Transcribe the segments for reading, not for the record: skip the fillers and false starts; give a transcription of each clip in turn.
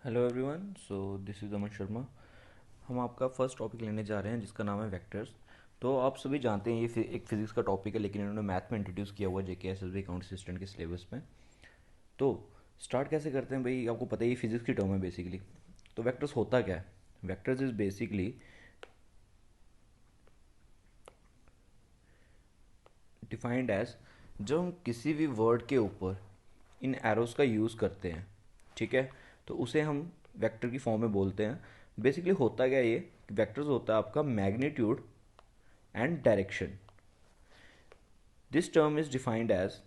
Hello everyone, so this is Aman Sharma. हम आपका first topic लेने जा रहे हैं जिसका नाम है वेक्टर्स। तो आप सभी जानते हैं एक फिजिक्स का टॉपिक है, लेकिन इन्होंने मैथ में इंट्रोड्यूस किया हुआ J K S S B account assistant के सिलेबस में। तो स्टार्ट कैसे करते हैं भाई, आपको पता ही फिजिक्स की टर्म है बेसिकली। तो वेक्टर्स होता क्या है? Vectors is basically defined as, जब हम किसी भी वर्ड के ऊपर इन एरोस का यूज़ करते हैं, ठीक है, तो उसे हम वेक्टर की फॉर्म में बोलते हैं। बेसिकली होता क्या है ये? वेक्टर्स होता है आपका magnitude and direction. This term is defined as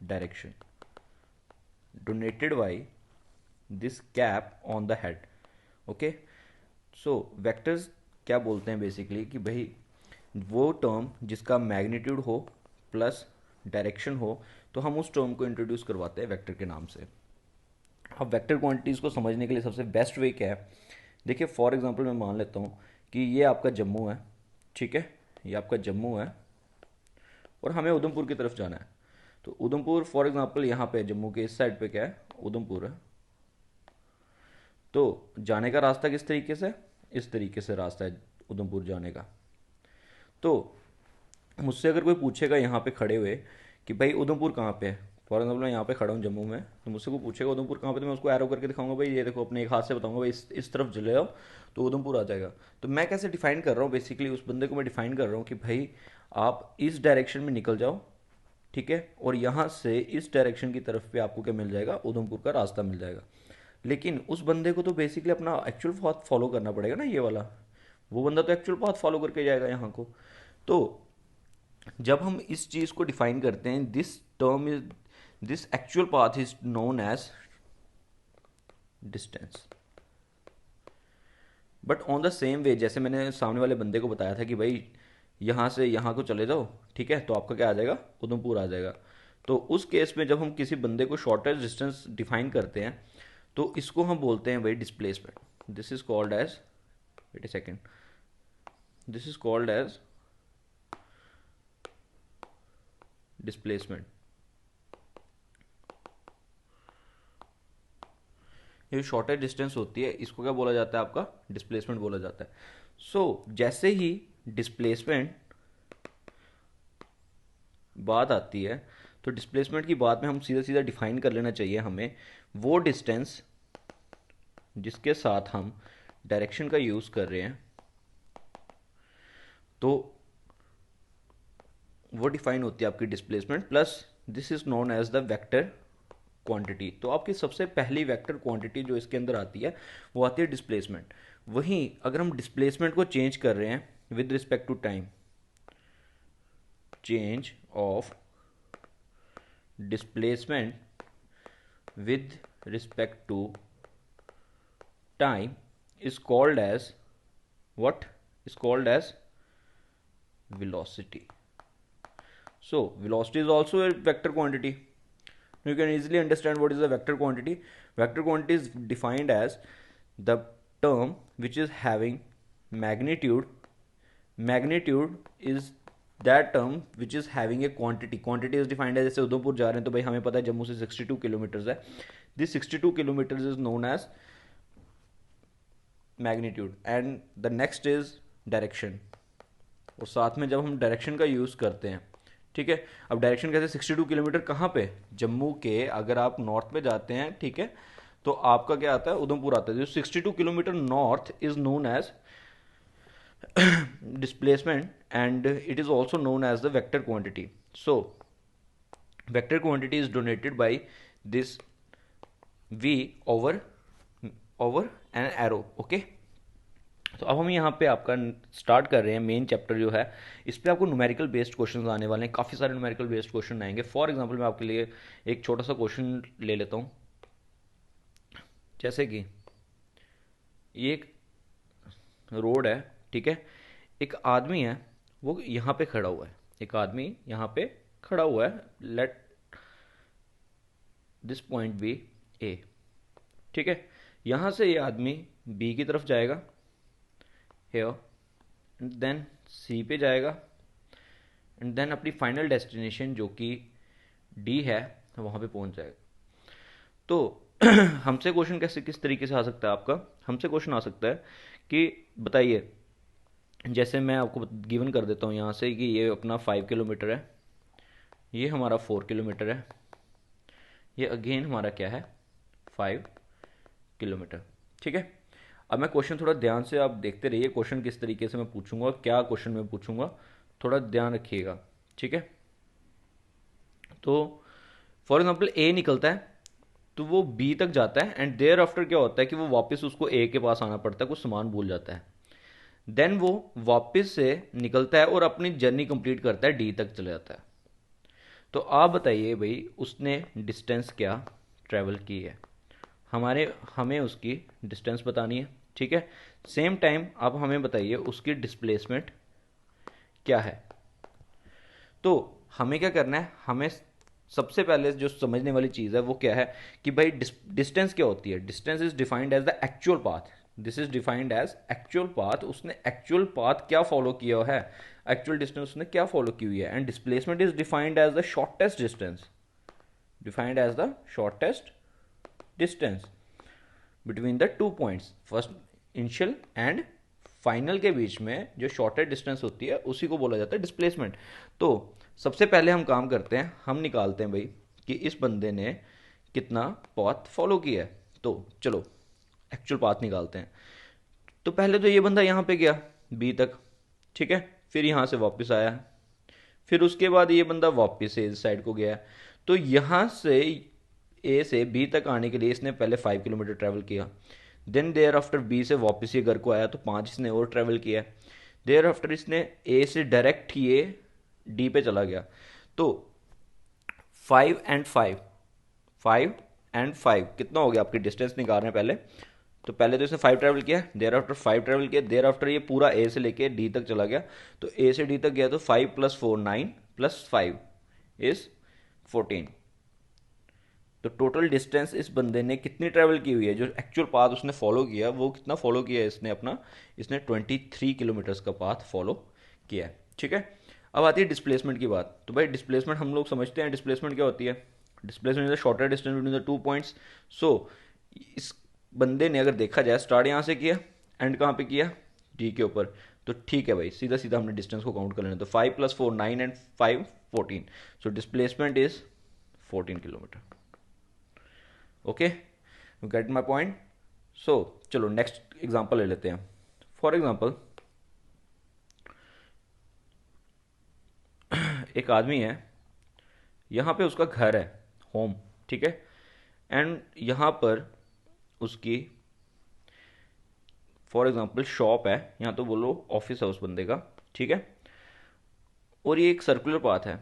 direction donated by this cap on the head. Okay, so vectors क्या बोलते हैं बेसिकली कि भाई वो टर्म जिसका मैग्नीट्यूड हो प्लस डायरेक्शन हो, तो हम उस टर्म को इंट्रोड्यूस करवाते हैं वेक्टर के नाम से। अब वेक्टर क्वांटिटीज़ को समझने के लिए सबसे बेस्ट वे क्या है? देखिए, फॉर एग्जांपल मैं मान लेता हूँ कि ये आपका जम्मू है, ठीक है, ये आपका जम्मू है और हमें उधमपुर की तरफ जाना है। तो उधमपुर फॉर एग्जांपल यहाँ पे जम्मू के इस साइड पे क्या है? उधमपुर है। तो जाने का रास्ता किस तरीके से? इस तरीके से रास्ता है उधमपुर जाने का। तो मुझसे अगर कोई पूछेगा यहाँ पे खड़े हुए कि भाई उधमपुर कहाँ पे है, फॉर एग्जाम्पल मैं यहाँ पे खड़ा हूँ जम्मू में, तो मुझसे कोई पूछेगा उधमपुर कहाँ पे, तो मैं उसको एरो करके दिखाऊंगा, भाई ये देखो, अपने एक हाथ से बताऊंगा भाई इस तरफ चले जाओ तो उधमपुर आ जाएगा। तो मैं कैसे डिफाइन कर रहा हूँ? बेसिकली उस बंदे को मैं डिफाइन कर रहा हूँ कि भाई आप इस डायरेक्शन में निकल जाओ, ठीक है, और यहाँ से इस डायरेक्शन की तरफ पे आपको क्या मिल जाएगा? उधमपुर का रास्ता मिल जाएगा। लेकिन उस बंदे को तो बेसिकली अपना एक्चुअल पाथ फॉलो करना पड़ेगा ना, ये वाला। वो बंदा तो एक्चुअल पाथ फॉलो करके जाएगा यहाँ को। तो जब हम इस चीज़ को डिफाइन करते हैं, this actual path is known as distance. But on the same way, जैसे मैंने सामने वाले बंदे को बताया था कि भाई यहाँ से यहाँ को चले जाओ, ठीक है, तो आपका क्या आ जाएगा? उधमपुर आ जाएगा। तो उस केस में जब हम किसी बंदे को शॉर्टेस्ट डिस्टेंस डिफाइन करते हैं, तो इसको हम बोलते हैं भाई displacement. This is called as, wait a second, this is called as displacement. ये शॉर्टेज डिस्टेंस होती है, इसको क्या बोला जाता है? आपका डिस्प्लेसमेंट बोला जाता है। सो जैसे ही डिस्प्लेसमेंट बात आती है, तो डिस्प्लेसमेंट की बात में हम सीधा सीधा डिफाइन कर लेना चाहिए हमें वो डिस्टेंस जिसके साथ हम डायरेक्शन का यूज़ कर रहे हैं। तो वो डिफाइन होती है आपकी displacement plus this is known as the vector quantity. तो आपकी सबसे पहली वेक्टर क्वांटिटी जो इसके अंदर आती है वो आती है डिस्प्लेसमेंट। वहीं अगर हम डिस्प्लेसमेंट को चेंज कर रहे हैं with respect to time, change of displacement with respect to time is called as what? Is called as velocity. So velocity is also a vector quantity. You can easily understand what is a vector quantity. Vector quantity is defined as the term which is having magnitude. Magnitude is that term which is having a quantity. Quantity is defined as, जैसे उधमपुर जा रहे हैं तो भाई हमें पता है जम्मू से 62 किलोमीटर्स है। This 62 kilometres is known as magnitude and the next is direction. और साथ में जब हम डायरेक्शन का यूज़ करते हैं, ठीक है, अब डायरेक्शन कैसे? 62 किलोमीटर कहाँ पे? जम्मू के अगर आप नॉर्थ में जाते हैं, ठीक है, तो आपका क्या आता है? उधमपुर आता है। जो 62 kilometre north is known as displacement and it is also known as the vector quantity. So vector quantity is denoted by this v over an arrow. Okay, तो अब हम यहाँ पे आपका स्टार्ट कर रहे हैं मेन चैप्टर जो है। इस पे आपको न्यूमेरिकल बेस्ड क्वेश्चन आने वाले हैं, काफ़ी सारे न्यूमेरिकल बेस्ड क्वेश्चन आएंगे। फॉर एग्जांपल मैं आपके लिए एक छोटा सा क्वेश्चन ले लेता हूँ, जैसे कि ये एक रोड है, ठीक है, एक आदमी है वो यहाँ पे खड़ा हुआ है, एक आदमी यहाँ पे खड़ा हुआ है, लेट दिस पॉइंट बी ए, ठीक है, यहाँ से ये आदमी बी की तरफ जाएगा हेयर, एंड देन सी पे जाएगा, एंड देन अपनी फाइनल डेस्टिनेशन जो कि डी है वहाँ पे पहुँच जाएगा। तो हमसे क्वेश्चन कैसे किस तरीके से आ सकता है आपका, हमसे क्वेश्चन आ सकता है कि बताइए, जैसे मैं आपको गिवन कर देता हूँ यहाँ से कि ये अपना 5 किलोमीटर है, ये हमारा 4 किलोमीटर है, ये अगेन हमारा क्या है 5 किलोमीटर। ठीक है, अब मैं क्वेश्चन थोड़ा ध्यान से आप देखते रहिए, क्वेश्चन किस तरीके से मैं पूछूंगा, क्या क्वेश्चन मैं पूछूंगा, थोड़ा ध्यान रखिएगा। ठीक है, तो फॉर एग्जाम्पल ए निकलता है, तो वो बी तक जाता है, एंड देयर आफ्टर क्या होता है कि वो वापस उसको ए के पास आना पड़ता है, कुछ सामान भूल जाता है। देन वो वापस से निकलता है और अपनी जर्नी कंप्लीट करता है, डी तक चले जाता है। तो आप बताइए भाई उसने डिस्टेंस क्या ट्रैवल की है, हमारे हमें उसकी डिस्टेंस बतानी है। ठीक है, सेम टाइम आप हमें बताइए उसकी डिस्प्लेसमेंट क्या है। तो हमें क्या करना है, हमें सबसे पहले जो समझने वाली चीज़ है वो क्या है कि भाई डिस्टेंस क्या होती है। Distance is defined as the actual path, this is defined as actual path, उसने एक्चुअल पाथ क्या फॉलो किया है, एक्चुअल डिस्टेंस उसने क्या फॉलो की हुई है। And displacement is defined as the shortest distance, defined as the shortest distance between the two points, first initial and final के बीच में जो शॉर्टेस्ट डिस्टेंस होती है उसी को बोला जाता है डिस्प्लेसमेंट। तो सबसे पहले हम काम करते हैं, हम निकालते हैं भाई कि इस बंदे ने कितना पाथ फॉलो किया है। तो चलो एक्चुअल पाथ निकालते हैं। तो पहले तो ये बंदा यहाँ पे गया बी तक, ठीक है, फिर यहाँ से वापस आया, फिर उसके बाद ये बंदा वापस से इस साइड को गया। तो यहाँ से ए से बी तक आने के लिए इसने पहले 5 किलोमीटर ट्रैवल किया। देन देयर आफ्टर बी से वापस ये घर को आया तो 5 इसने और ट्रैवल किया। देयर आफ्टर इसने ए से डायरेक्ट ये डी पे चला गया। तो 5 एंड 5, 5 एंड 5 कितना हो गया, आपकी डिस्टेंस निकाल रहे हैं पहले। तो पहले तो इसने 5 ट्रैवल किया, देयर आफ्टर 5 ट्रैवल किया, देयर आफ्टर ये पूरा ए से लेके डी तक चला गया। तो ए से डी तक गया तो 5 + 4 9 +5 इज 14। तो टोटल डिस्टेंस इस बंदे ने कितनी ट्रैवल की हुई है, जो एक्चुअल पाथ उसने फॉलो किया वो कितना फॉलो किया है इसने अपना, इसने 23 किलोमीटर्स का पाथ फॉलो किया है। ठीक है, अब आती है डिस्प्लेसमेंट की बात। तो भाई डिस्प्लेसमेंट हम लोग समझते हैं, डिस्प्लेसमेंट क्या होती है, displacement is the shorter distance between the two points. So इस बंदे ने अगर देखा जाए स्टार्ट यहाँ से किया, एंड कहाँ पे किया, डी के ऊपर। तो ठीक है भाई, सीधा सीधा हमने डिस्टेंस को काउंट कर लेना। तो 5 + 4 9 and 5 14। So displacement is 14 kilometre. Okay, you get my point. So चलो नेक्स्ट एग्जांपल ले लेते हैं। फॉर एग्जांपल एक आदमी है, यहाँ पे उसका घर है, होम, ठीक है, एंड यहाँ पर उसकी फॉर एग्जांपल शॉप है, यहाँ तो बोलो ऑफिस है उस बंदे का, ठीक है। और ये एक सर्कुलर पाथ है,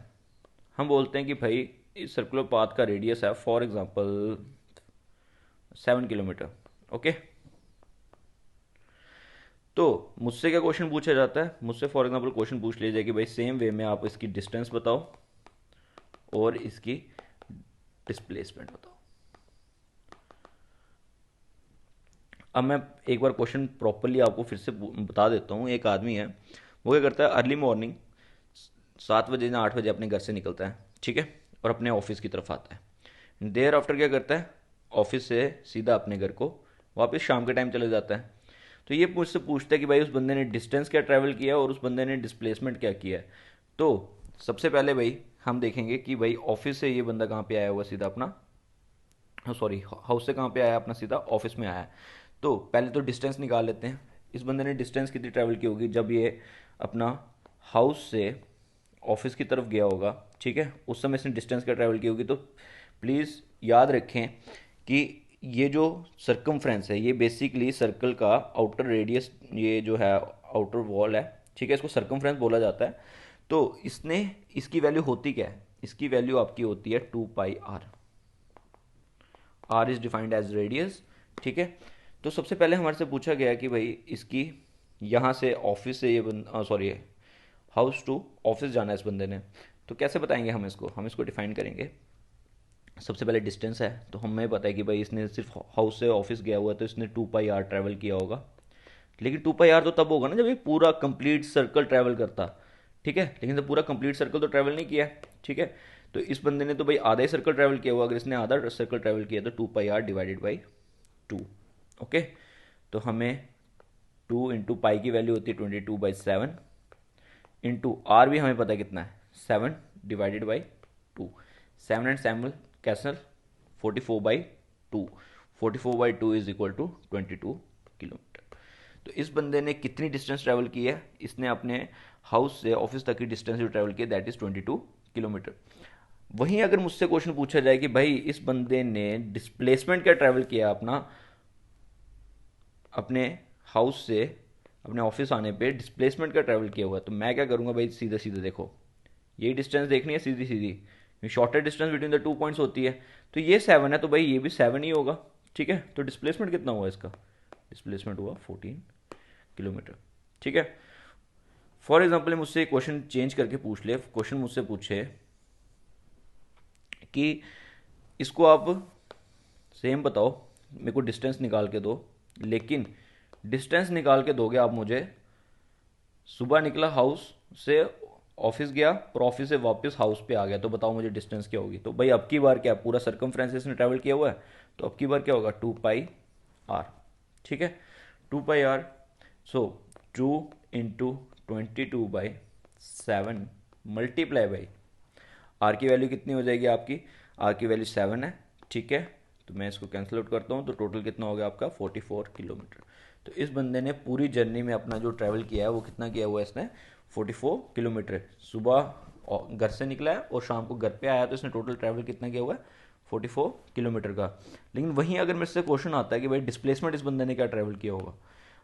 हम बोलते हैं कि भाई इस सर्कुलर पाथ का रेडियस है फॉर एग्जांपल 7 किलोमीटर। ओके, तो मुझसे क्या क्वेश्चन पूछा जाता है, मुझसे फॉर एग्जांपल क्वेश्चन पूछ लीजिए कि भाई सेम वे में आप इसकी डिस्टेंस बताओ और इसकी डिस्प्लेसमेंट बताओ। अब मैं एक बार क्वेश्चन प्रॉपरली आपको फिर से बता देता हूँ। एक आदमी है, वो क्या करता है, अर्ली मॉर्निंग 7 बजे या 8 बजे अपने घर से निकलता है, ठीक है, और अपने ऑफिस की तरफ आता है। देर आफ्टर क्या करता है, ऑफिस से सीधा अपने घर को वापस शाम के टाइम चले जाता है। तो ये मुझसे पूछता है कि भाई उस बंदे ने डिस्टेंस क्या ट्रैवल किया और उस बंदे ने डिस्प्लेसमेंट क्या किया है। तो सबसे पहले भाई हम देखेंगे कि भाई ऑफिस से ये बंदा कहाँ पे आया हुआ, सीधा अपना, सॉरी हाउस से कहाँ पे आया, अपना सीधा ऑफिस में आया है। तो पहले तो डिस्टेंस निकाल लेते हैं, इस बंदे ने डिस्टेंस कितनी ट्रैवल की होगी जब ये अपना हाउस से ऑफिस की तरफ गया होगा, ठीक है, उस समय इसने डिस्टेंस क्या ट्रैवल की होगी। तो प्लीज़ याद रखें कि ये जो सर्कमफ्रेंस है ये बेसिकली सर्कल का आउटर रेडियस, ये जो है आउटर वॉल है, ठीक है, इसको सर्कमफ्रेंस बोला जाता है। तो इसने इसकी वैल्यू होती क्या है, इसकी वैल्यू आपकी होती है 2πr, R is defined as radius, ठीक है। तो सबसे पहले हमारे से पूछा गया कि भाई इसकी यहाँ से ऑफिस से ये सॉरी हाउस टू ऑफिस जाना है इस बंदे ने। तो कैसे बताएंगे हम इसको डिफाइन करेंगे। सबसे पहले डिस्टेंस है, तो हमें पता है कि भाई इसने सिर्फ हाउस से ऑफिस गया हुआ है तो इसने 2πr ट्रैवल किया होगा। लेकिन 2πr तो तब होगा ना जब ये पूरा कंप्लीट सर्कल ट्रैवल करता, ठीक है, लेकिन तो पूरा कंप्लीट सर्कल तो ट्रैवल नहीं किया है, ठीक है। तो इस बंदे ने तो भाई आधा ही सर्कल ट्रैवल किया हुआ, अगर इसने आधा सर्कल ट्रैवल किया तो 2πr डिवाइडेड बाई 2। ओके, तो हमें 2 इंटू पाई की वैल्यू होती है 22/7 इंटू आर भी हमें पता है कितना है 7 divided by 2। 7 and 7 cancel, 44/2। 44/2 is equal to 22 kilometre. तो इस बंदे ने कितनी डिस्टेंस ट्रैवल की है, इसने अपने हाउस से ऑफिस तक की डिस्टेंस जो ट्रैवल की है दैट इज 22 किलोमीटर। वहीं अगर मुझसे क्वेश्चन पूछा जाए कि भाई इस बंदे ने डिस्प्लेसमेंट क्या ट्रैवल किया अपना, अपने हाउस से अपने ऑफिस आने पे डिस्प्लेसमेंट का ट्रैवल किया हुआ है, तो मैं क्या करूंगा भाई, सीधे सीधे देखो, यही डिस्टेंस देखनी है सीधी सीधी, shorter distance between the 2 points होती है। तो ये 7 है तो भाई ये भी 7 ही होगा। ठीक है, तो डिस्प्लेसमेंट कितना हुआ इसका, डिस्प्लेसमेंट हुआ 14 किलोमीटर। ठीक है, फॉर एग्जाम्पल मुझसे क्वेश्चन चेंज करके पूछ ले, क्वेश्चन मुझसे पूछे कि इसको आप सेम बताओ, मेरे को डिस्टेंस निकाल के दो, लेकिन डिस्टेंस निकाल के दोगे आप मुझे, सुबह निकला हाउस से ऑफिस गया और ऑफिस से वापस हाउस पे आ गया, तो बताओ मुझे डिस्टेंस क्या होगी। तो भाई अब की बार क्या, पूरा सर्कमफ्रेंस इसने ट्रैवल किया हुआ है, तो अब की बार क्या होगा 2πr। ठीक है, 2πr, so 2 into 22/7 multiply by R की वैल्यू कितनी हो जाएगी आपकी, आर की वैल्यू 7 है। ठीक है, तो मैं इसको कैंसिल आउट करता हूँ, तो टोटल कितना हो गया आपका 44 किलोमीटर। तो इस बंदे ने पूरी जर्नी में अपना जो ट्रैवल किया है वो कितना किया हुआ है इसने, 44 किलोमीटर। सुबह घर से निकला है और शाम को घर पे आया, तो इसने टोटल ट्रैवल कितना किया हुआ है 44 किलोमीटर का। लेकिन वहीं अगर मेरे से क्वेश्चन आता है कि भाई डिस्प्लेसमेंट इस बंदे ने क्या ट्रैवल किया होगा,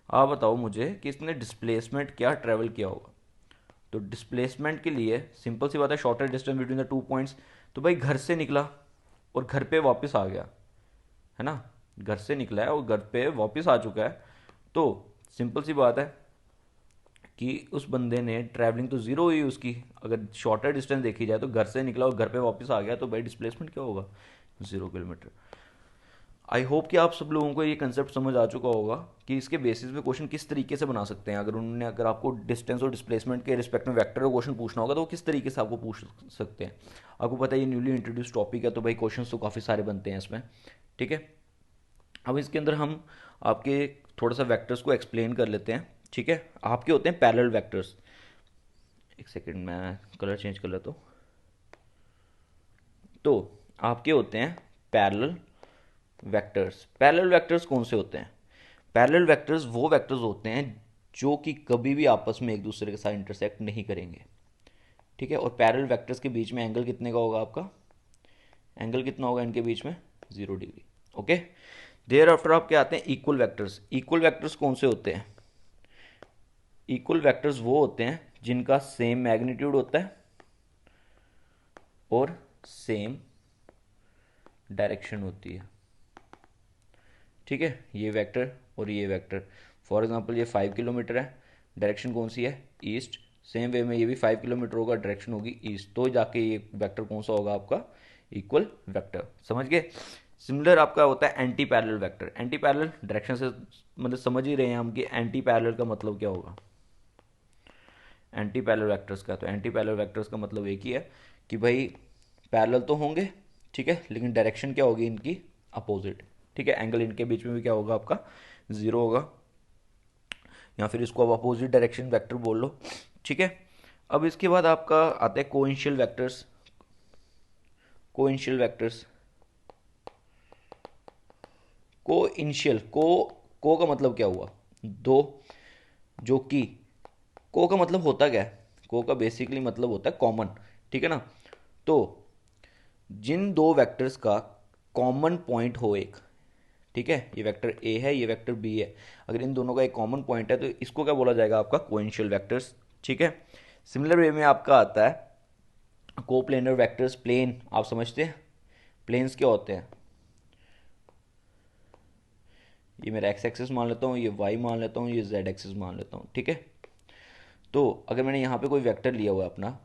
आप बताओ मुझे कि इसने डिस्प्लेसमेंट क्या ट्रैवल किया होगा। तो डिस्प्लेसमेंट के लिए सिंपल सी बात है, shorter distance between the 2 points, तो भाई घर से निकला और घर पे वापस आ गया, है ना, घर से निकला है और घर पे वापस आ चुका है, तो सिंपल सी बात है कि उस बंदे ने ट्रैवलिंग तो जीरो हुई उसकी। अगर शॉर्टर डिस्टेंस देखी जाए तो घर से निकला और घर पे वापस आ गया, तो भाई डिस्प्लेसमेंट क्या होगा 0 किलोमीटर। आई होप कि आप सब लोगों को ये कंसेप्ट समझ आ चुका होगा कि इसके बेसिस पे क्वेश्चन किस तरीके से बना सकते हैं। अगर आपको डिस्टेंस और डिस्प्लेसमेंट के रिस्पेक्ट में वेक्टर का क्वेश्चन पूछना होगा तो वो किस तरीके से आपको पूछ सकते हैं। आपको पता है ये न्यूली इंट्रोड्यूस टॉपिक है, तो भाई क्वेश्चन तो काफ़ी सारे बनते हैं इसमें। ठीक है, अब इसके अंदर हम आपके थोड़ा सा वेक्टर्स को एक्सप्लेन कर लेते हैं। ठीक है, आपके होते हैं पैरेलल वेक्टर्स। एक सेकेंड, मैं कलर चेंज कर लेता हूँ। तो आपके होते हैं पैरेलल वेक्टर्स। पैरेलल वेक्टर्स कौन से होते हैं, पैरेलल वेक्टर्स वो वेक्टर्स होते हैं जो कि कभी भी आपस में एक दूसरे के साथ इंटरसेक्ट नहीं करेंगे। ठीक है, और पैरेलल वेक्टर्स के बीच में एंगल कितने का होगा आपका, एंगल कितना होगा इनके बीच में 0 डिग्री। ओके, देयर आफ्टर आपके आते हैं इक्वल वेक्टर्स। इक्वल वेक्टर्स कौन से होते हैं, इक्वल वेक्टर्स वो होते हैं जिनका सेम मैग्नीट्यूड होता है और सेम डायरेक्शन होती है। ठीक है, ये वेक्टर और ये वेक्टर, फॉर एग्जांपल ये 5 किलोमीटर है, डायरेक्शन कौन सी है ईस्ट, सेम वे में ये भी 5 किलोमीटर होगा, डायरेक्शन होगी ईस्ट, तो जाके ये वेक्टर कौन सा होगा आपका इक्वल वेक्टर। समझ गए। सिमिलर आपका होता है anti parallel vector. Anti parallel direction से मतलब समझ ही रहे हैं हम कि एंटी पैरेलल का मतलब क्या होगा एंटी पैरेलल वेक्टर्स का। तो एंटी पैरेलल वेक्टर्स का मतलब एक ही है कि भाई पैरेलल तो होंगे, ठीक है, लेकिन डायरेक्शन क्या होगी इनकी अपोजिट। ठीक है, एंगल इनके बीच में भी क्या होगा आपका 0 होगा, या फिर इसको आप अपोजिट डायरेक्शन वेक्टर बोल लो। ठीक है, अब इसके बाद आपका आता है कोइंशियल वेक्टर्स। कोइंशियल वेक्टर्स, कोइंशियल, को का मतलब क्या हुआ दो, जो कि को का मतलब होता क्या है, को का बेसिकली मतलब होता है कॉमन। ठीक है ना, तो जिन दो वेक्टर्स का कॉमन पॉइंट हो एक, ठीक है, ये वेक्टर ए है ये वेक्टर बी है, अगर इन दोनों का एक कॉमन पॉइंट है तो इसको क्या बोला जाएगा आपका कोइंशियल वेक्टर्स। ठीक है, सिमिलर वे में आपका आता है कोप्लेनर वेक्टर्स। प्लेन आप समझते हैं, प्लेन्स क्या होते हैं, ये मेरा एक्स एक्सिस मान लेता हूँ, ये वाई मान लेता हूँ, ये जेड एक्सिस मान लेता हूँ। ठीक है, तो अगर मैंने यहाँ पे कोई वेक्टर लिया हुआ है अपना,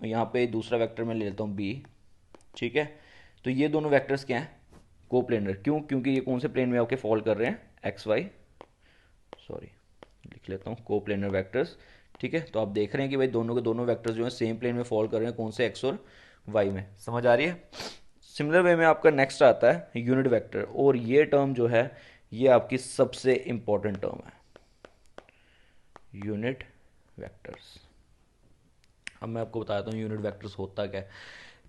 यहाँ पे दूसरा वेक्टर मैं ले लेता हूँ बी। ठीक है, तो ये दोनों वेक्टर्स क्या हैं कोप्लेनर, क्यों, क्योंकि ये कौन से प्लेन में आपके फॉल कर रहे हैं एक्स वाई, सॉरी लिख लेता हूँ कोप्लेनर वेक्टर्स। ठीक है, तो आप देख रहे हैं कि भाई दोनों के दोनों वेक्टर्स जो हैं सेम प्लेन में फॉल कर रहे हैं, कौन से एक्स और वाई में। समझ आ रही है? सिमिलर वे में आपका नेक्स्ट आता है यूनिट वेक्टर, और ये टर्म जो है ये आपकी सबसे इंपॉर्टेंट टर्म है, यूनिट वेक्टर्स। अब मैं आपको बताता हूँ यूनिट वेक्टर्स होता क्या है।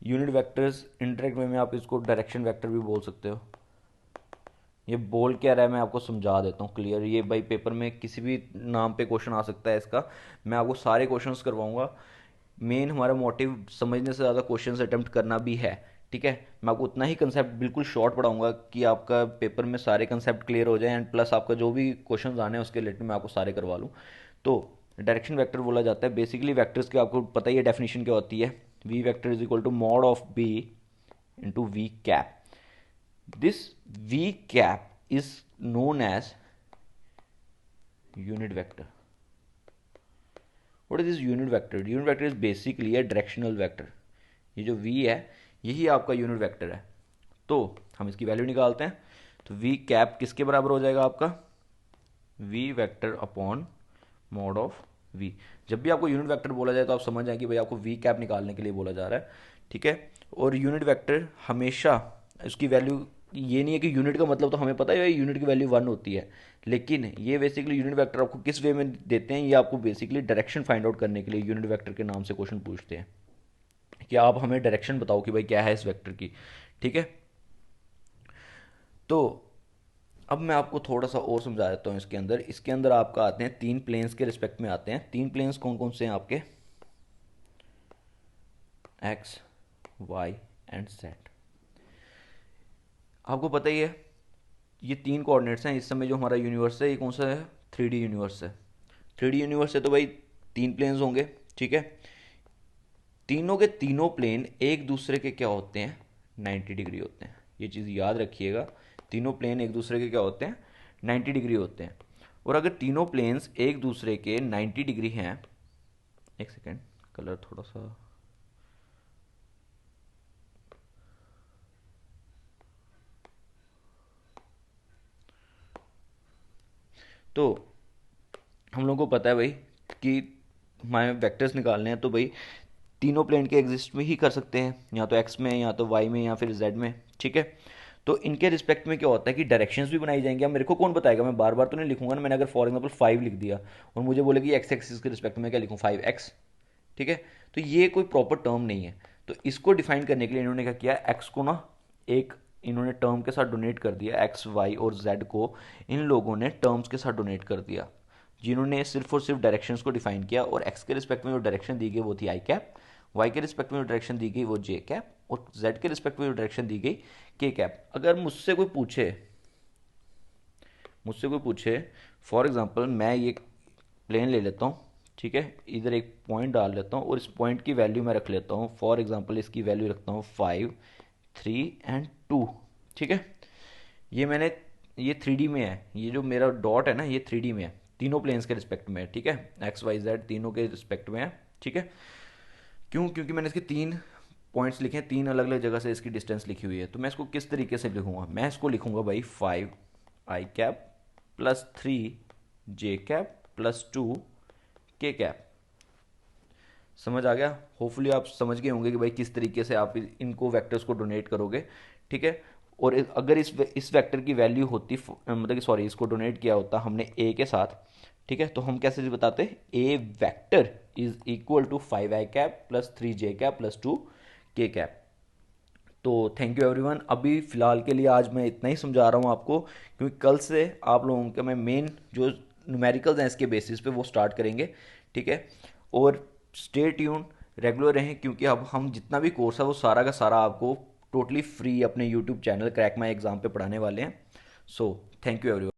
यूनिट वेक्टर्स इनडायरेक्ट वे में आप इसको डायरेक्शन वेक्टर भी बोल सकते हो। ये बोल क्या रहा है मैं आपको समझा देता हूँ क्लियर। ये भाई पेपर में किसी भी नाम पे क्वेश्चन आ सकता है इसका, मैं आपको सारे क्वेश्चंस करवाऊंगा। मेन हमारा मोटिव समझने से ज़्यादा क्वेश्चंस अटेम्प्ट करना भी है, ठीक है। मैं आपको उतना ही कंसेप्ट बिल्कुल शॉर्ट पढ़ाऊंगा कि आपका पेपर में सारे कंसेप्ट क्लियर हो जाए, एंड प्लस आपका जो भी क्वेश्चंस आने हैं उसके रिलेटेड मैं आपको सारे करवा लूँ। तो डायरेक्शन वेक्टर बोला जाता है बेसिकली वेक्टर्स की, आपको पता ही है डेफिनेशन क्या होती है। V vector is equal to mod of B into V cap. This v cap is known as unit vector. What is this unit vector? Unit vector is basically a directional vector. ये जो v है यही आपका unit vector है। तो हम इसकी value निकालते हैं, तो v कैप किसके बराबर हो जाएगा आपका, v vector upon mod of v। जब भी आपको यूनिट वेक्टर बोला जाए तो आप समझ जाए कि भाई आपको v कैप निकालने के लिए बोला जा रहा है, ठीक है। और यूनिट वेक्टर हमेशा उसकी वैल्यू, ये नहीं है कि यूनिट का मतलब तो हमें पता है यूनिट की वैल्यू 1 होती है, लेकिन ये बेसिकली यूनिट वेक्टर आपको किस वे में देते हैं, ये आपको बेसिकली डायरेक्शन फाइंड आउट करने के लिए यूनिट वेक्टर के नाम से क्वेश्चन पूछते हैं कि आप हमें डायरेक्शन बताओ कि भाई क्या है इस वेक्टर की, ठीक है। तो अब मैं आपको थोड़ा सा और समझा देता हूँ। इसके अंदर आपका आते हैं तीन प्लेन्स के रिस्पेक्ट में आते हैं। तीन प्लेन्स कौन कौन से हैं आपके, एक्स वाई एंड जेड। आपको पता ही है ये तीन कोऑर्डिनेट्स हैं। इस समय जो हमारा यूनिवर्स है ये कौन सा है, 3D यूनिवर्स है। 3D यूनिवर्स है तो भाई तीन प्लेन्स होंगे, ठीक है। तीनों के तीनों प्लेन एक दूसरे के क्या होते हैं, 90 डिग्री होते हैं। ये चीज़ याद रखिएगा, तीनों प्लेन एक दूसरे के क्या होते हैं, 90 डिग्री होते हैं। और अगर तीनों प्लेन्स एक दूसरे के 90 डिग्री हैं, एक सेकेंड कलर थोड़ा सा, तो हम लोगों को पता है भाई कि हमारे वेक्टर्स निकालने हैं, तो भाई तीनों प्लेन के एग्जिस्ट में ही कर सकते हैं, या तो एक्स में या तो वाई में या फिर जेड में, ठीक है। तो इनके रिस्पेक्ट में क्या होता है कि डायरेक्शंस भी बनाई जाएंगी। अब मेरे को कौन बताएगा, मैं बार बार तो नहीं लिखूंगा ना। मैंने अगर फॉर एग्जांपल 5 लिख दिया और मुझे बोले कि एक्स एक्सिस के रिस्पेक्ट में क्या लिखूँ, 5x, ठीक है। तो ये कोई प्रॉपर टर्म नहीं है। तो इसको डिफाइन करने के लिए इन्होंने क्या किया, एक्स को ना एक इन्होंने टर्म के साथ डोनेट कर दिया, एक्स वाई और जेड को इन लोगों ने टर्म्स के साथ डोनेट कर दिया, जिन्होंने सिर्फ और सिर्फ डायरेक्शंस को डिफाइन किया। और एक्स के रिस्पेक्ट में जो डायरेक्शन दी गई वो थी आई कैप, वाई के रिस्पेक्ट में जो डायरेक्शन दी गई वो जे कैप, और जेड के रिस्पेक्ट में जो डायरेक्शन दी गई के कैप। अगर मुझसे कोई पूछे फॉर एग्जांपल, मैं ये प्लेन ले लेता हूँ, ठीक है, इधर एक पॉइंट डाल लेता हूँ और इस पॉइंट की वैल्यू मैं रख लेता हूँ, फॉर एग्जांपल इसकी वैल्यू रखता हूँ 5, 3 एंड 2, ठीक है। ये मैंने, ये 3D में है, ये जो मेरा डॉट है ना ये 3D में है, तीनों प्लेन्स के रिस्पेक्ट में है, ठीक है। एक्स वाई जेड तीनों के रिस्पेक्ट में है, ठीक है। क्यों, क्योंकि मैंने इसके तीन पॉइंट्स लिखे हैं, तीन अलग अलग जगह से इसकी डिस्टेंस लिखी हुई है। तो मैं इसको किस तरीके से लिखूंगा, मैं इसको लिखूंगा भाई 5 I cap plus 3 J cap plus 2 K cap. समझ आ गया? होपफुली आप समझ गए होंगे कि भाई किस तरीके से आप इनको वेक्टर्स को डोनेट करोगे, ठीक है। और अगर इस वेक्टर की वैल्यू होती, मतलब कि सॉरी, इसको डोनेट किया होता हमने ए के साथ, ठीक है, तो हम कैसे बताते, A vector is equal to 5 I cap plus 3 J cap plus 2 K cap. तो थैंक यू एवरीवन। अभी फ़िलहाल के लिए आज मैं इतना ही समझा रहा हूँ आपको, क्योंकि कल से आप लोगों के मैं मेन जो न्यूमेरिकल्स हैं इसके बेसिस पे वो स्टार्ट करेंगे, ठीक है। और स्टे ट्यून, रेगुलर रहें, क्योंकि अब हम जितना भी कोर्स है वो सारा का सारा आपको टोटली फ्री अपने YouTube channel crack my exam पे पढ़ाने वाले हैं। So thank you everyone.